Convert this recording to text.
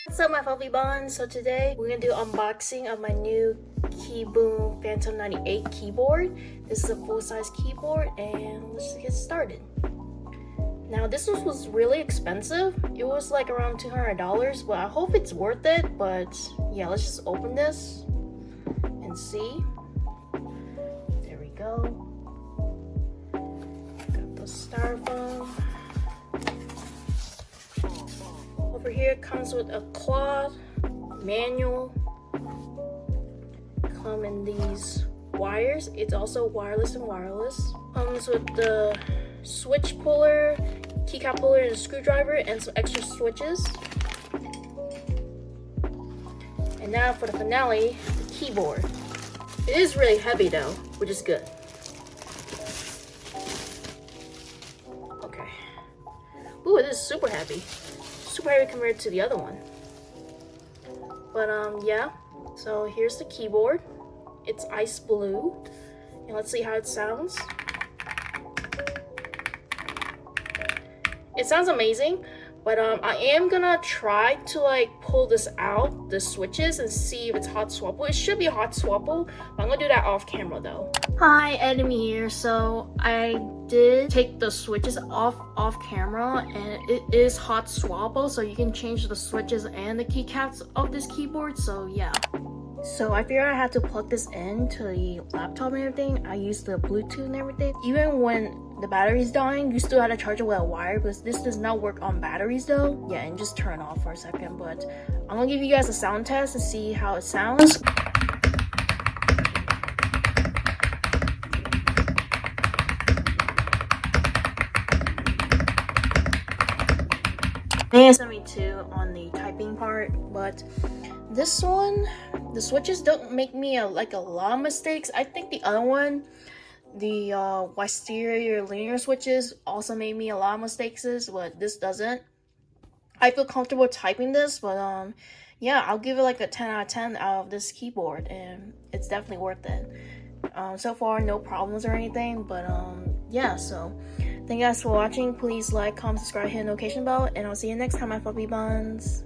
What's up, my fluffy buns? So today we're gonna do unboxing of my new Kiiboom Phantom 98 keyboard. This is a full-size keyboard, and let's get started. Now this one was really expensive. It was like around $200, but I hope it's worth it. But yeah, let's just open this and see. There we go. Got the styrofoam. Over here it comes with a cloth, manual, come in these wires. It's also wireless and wireless. Comes with the switch puller, keycap puller, and a screwdriver, and some extra switches. And now for the finale, the keyboard. It is really heavy though, which is good. Okay. Ooh, it is super heavy. Super heavy compared to the other one. But yeah, so here's the keyboard. It's ice blue, and let's see how it sounds. It sounds amazing, but I am gonna try to like pull this out, the switches, and see if it's hot swappable. It should be hot swappable, but I'm gonna do that off camera though. Hi, Enemy here. So I did take the switches off camera, and it is hot swappable, so you can change the switches and the keycaps of this keyboard. So yeah. So I figured I had to plug this in to the laptop and everything. I used the Bluetooth and everything. Even when the battery's dying, you still have to charge it with a wire, because this does not work on batteries though. Yeah, and just turn off for a second. But I'm gonna give you guys a sound test to see how it sounds. ASMR on the typing part, but this one, the switches don't make me a lot of mistakes. I think the other one, the wisteria linear switches, also made me a lot of mistakes, but this doesn't. I feel comfortable typing this, but yeah, I'll give it like a 10 out of 10 out of this keyboard, and it's definitely worth it. So far, no problems or anything, but yeah, so thank you guys for watching. Please like, comment, subscribe, hit the notification bell, and I'll see you next time, my fluffy buns.